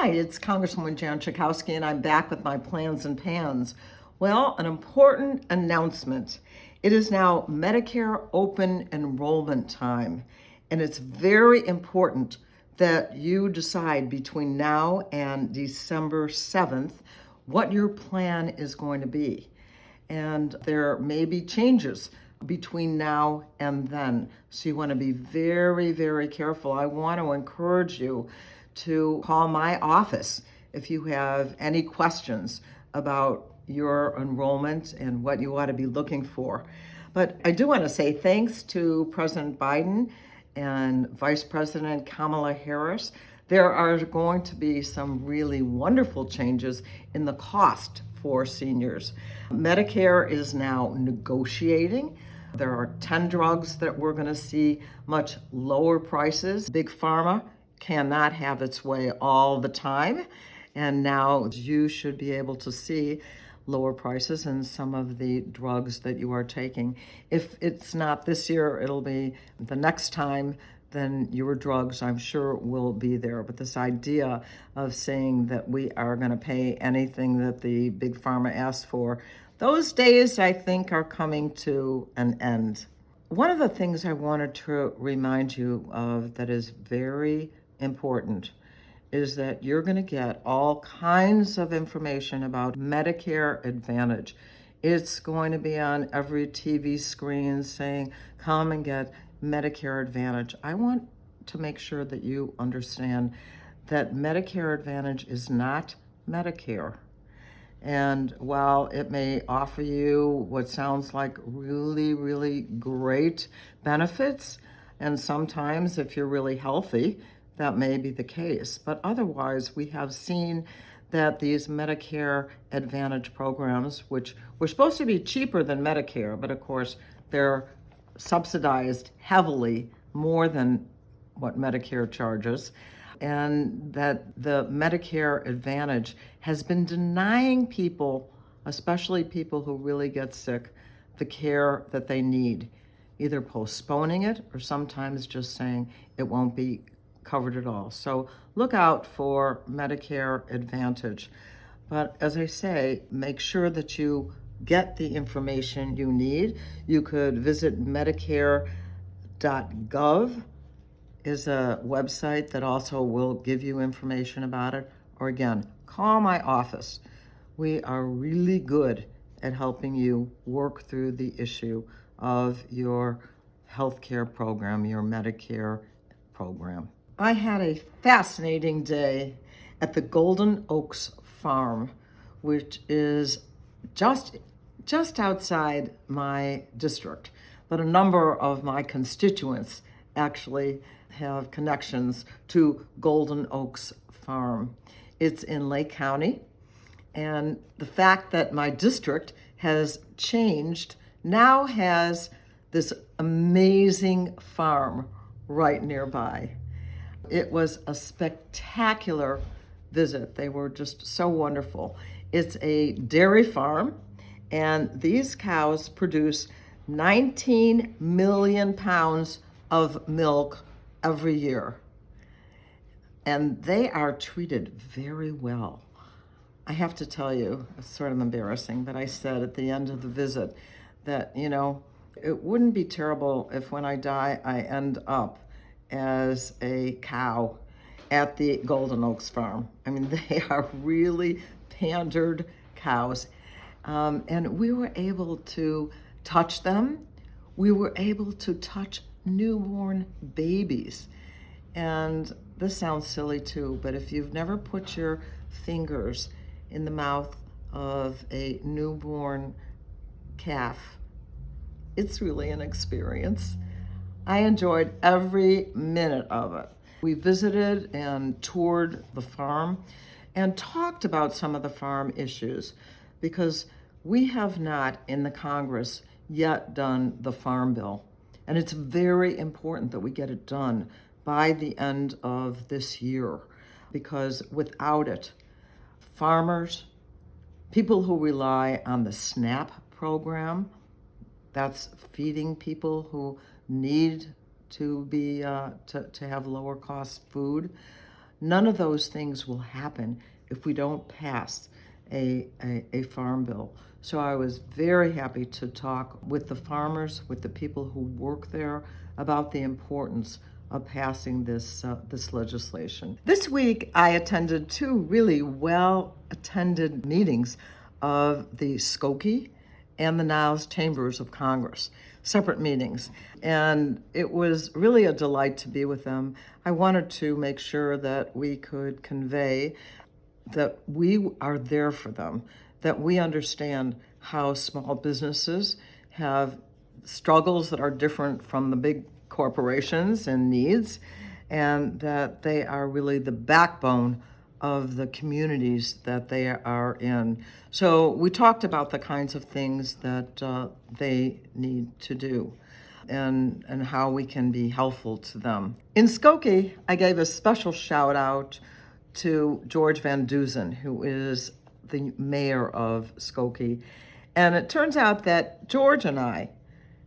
Hi, it's Congresswoman Jan Schakowsky, and I'm back with my plans and pans. Well, an important announcement. It is now Medicare Open Enrollment time, and it's very important that you decide between now and December 7th what your plan is going to be. And there may be changes between now and then. So you want to be very, very careful. I want to encourage you to call my office if you have any questions about your enrollment and what you ought to be looking for. But I do want to say thanks to President Biden and Vice President Kamala Harris. There are going to be some really wonderful changes in the cost for seniors. Medicare is now negotiating. There are 10 drugs that we're going to see much lower prices. Big Pharma cannot have its way all the time. And now you should be able to see lower prices in some of the drugs that you are taking. If it's not this year, it'll be the next time, then your drugs, I'm sure, will be there. But this idea of saying that we are going to pay anything that the Big Pharma asks for, those days, I think, are coming to an end. One of the things I wanted to remind you of that is very important is that you're going to get all kinds of information about Medicare Advantage. It's going to be on every TV screen saying, come and get Medicare Advantage. I want to make sure that you understand that Medicare Advantage is not Medicare. And while it may offer you what sounds like really, really great benefits, and sometimes if you're really healthy, that may be the case. But otherwise, we have seen that these Medicare Advantage programs, which were supposed to be cheaper than Medicare, but of course, they're subsidized heavily more than what Medicare charges, and that the Medicare Advantage has been denying people, especially people who really get sick, the care that they need, either postponing it or sometimes just saying it won't be covered at all. So look out for Medicare Advantage. But as I say, make sure that you get the information you need. You could visit Medicare.gov is a website that also will give you information about it. Or again, call my office. We are really good at helping you work through the issue of your healthcare program, your Medicare program. I had a fascinating day at the Golden Oaks Farm, which is just outside my district, but a number of my constituents actually have connections to Golden Oaks Farm. It's in Lake County, and the fact that my district has changed now has this amazing farm right nearby. It was a spectacular visit. They were just so wonderful. It's a dairy farm, and these cows produce 19 million pounds of milk every year. And they are treated very well. I have to tell you, it's sort of embarrassing, but I said at the end of the visit that, it wouldn't be terrible if when I die, I end up as a cow at the Golden Oaks Farm. I mean, they are really pandered cows. And we were able to touch them. We were able to touch newborn babies. And this sounds silly too, but if you've never put your fingers in the mouth of a newborn calf, it's really an experience. I enjoyed every minute of it. We visited and toured the farm and talked about some of the farm issues because we have not in the Congress yet done the Farm Bill. And it's very important that we get it done by the end of this year, because without it, farmers, people who rely on the SNAP program, that's feeding people who need to be to have lower cost food, none of those things will happen if we don't pass a farm bill. So I was very happy to talk with the farmers, with the people who work there, about the importance of passing this legislation. This week, I attended two really well-attended meetings of the Skokie and the Niles Chambers of Congress, separate meetings. And it was really a delight to be with them. I wanted to make sure that we could convey that we are there for them, that we understand how small businesses have struggles that are different from the big corporations and needs, and that they are really the backbone of the communities that they are in. So we talked about the kinds of things that they need to do and how we can be helpful to them. In Skokie, I gave a special shout out to George Van Dusen, who is the mayor of Skokie. And it turns out that George and I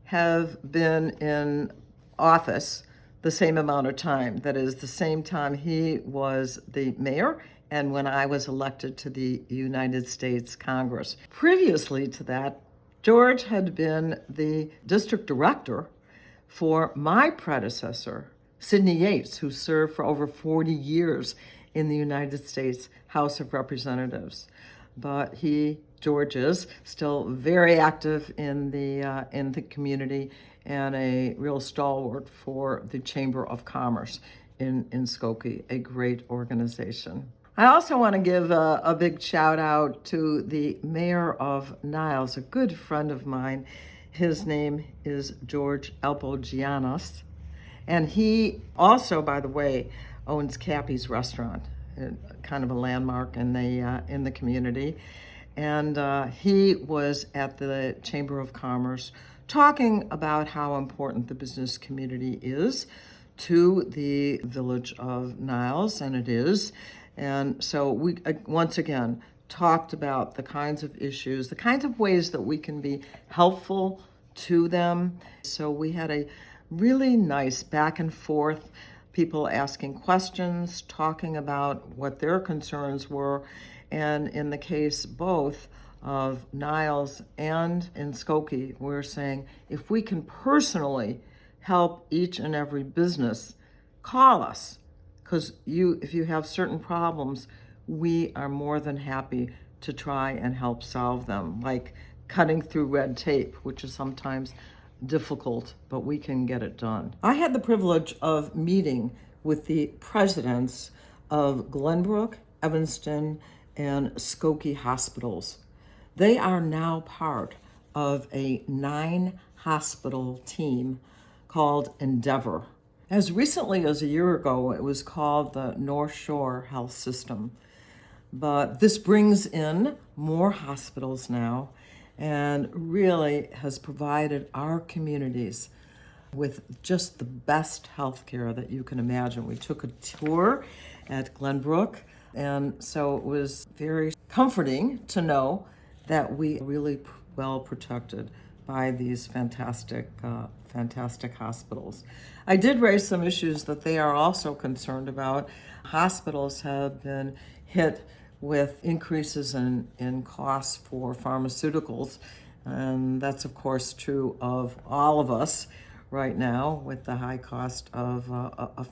have been in office the same amount of time. That is, the same time he was the mayor and when I was elected to the United States Congress. Previously to that, George had been the district director for my predecessor, Sidney Yates, who served for over 40 years in the United States House of Representatives. But George is still very active in the community and a real stalwart for the Chamber of Commerce in Skokie, a great organization. I also want to give a big shout out to the mayor of Niles, a good friend of mine. His name is George Alpogianos, and he also, by the way, owns Cappy's Restaurant, kind of a landmark in the community. And he was at the Chamber of Commerce talking about how important the business community is to the village of Niles, and it is. And so we, once again, talked about the kinds of issues, the kinds of ways that we can be helpful to them. So we had a really nice back and forth, people asking questions, talking about what their concerns were. And in the case both of Niles and in Skokie, we're saying if we can personally help each and every business, call us. Because if you have certain problems, we are more than happy to try and help solve them, like cutting through red tape, which is sometimes difficult, but we can get it done. I had the privilege of meeting with the presidents of Glenbrook, Evanston, and Skokie hospitals. They are now part of a 9-hospital team called Endeavor. As recently as a year ago, it was called the North Shore Health System. But this brings in more hospitals now and really has provided our communities with just the best health care that you can imagine. We took a tour at Glenbrook, and so it was very comforting to know that we are really well protected by these fantastic hospitals. I did raise some issues that they are also concerned about. Hospitals have been hit with increases in costs for pharmaceuticals, and that's of course true of all of us right now with the high cost of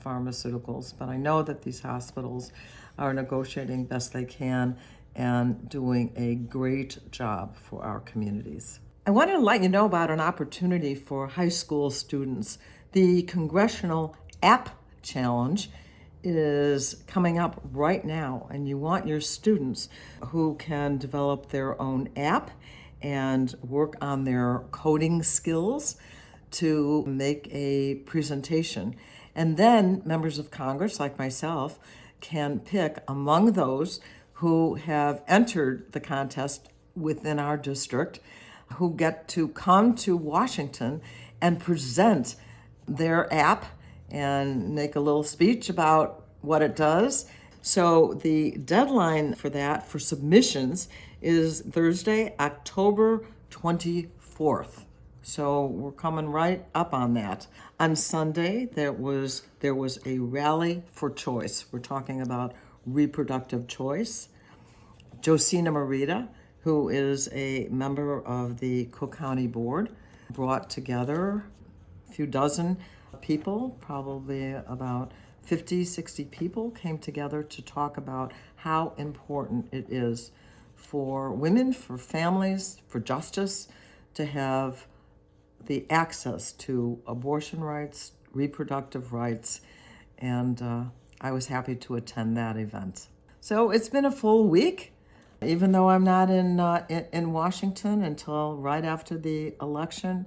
pharmaceuticals. But I know that these hospitals are negotiating best they can and doing a great job for our communities. I want to let you know about an opportunity for high school students. The Congressional App Challenge is coming up right now, and you want your students who can develop their own app and work on their coding skills to make a presentation. And then members of Congress like myself can pick among those who have entered the contest within our district, who get to come to Washington and present their app and make a little speech about what it does. So the deadline for that, for submissions, is Thursday, October 24th. So we're coming right up on that. On Sunday, there was a rally for choice. We're talking about reproductive choice. Josina Marita, who is a member of the Cook County Board, brought together a few dozen people, probably about 50, 60 people came together to talk about how important it is for women, for families, for justice to have the access to abortion rights, reproductive rights, and I was happy to attend that event. So it's been a full week, even though I'm not in Washington until right after the election.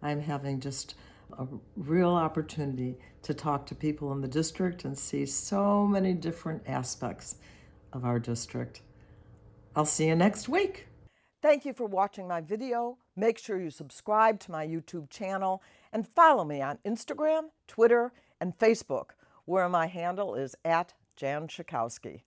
I'm having just a real opportunity to talk to people in the district and see so many different aspects of our district. I'll see you next week. Thank you for watching my video. Make sure you subscribe to my YouTube channel and follow me on Instagram, Twitter, and Facebook, where my handle is @Jan Schakowsky.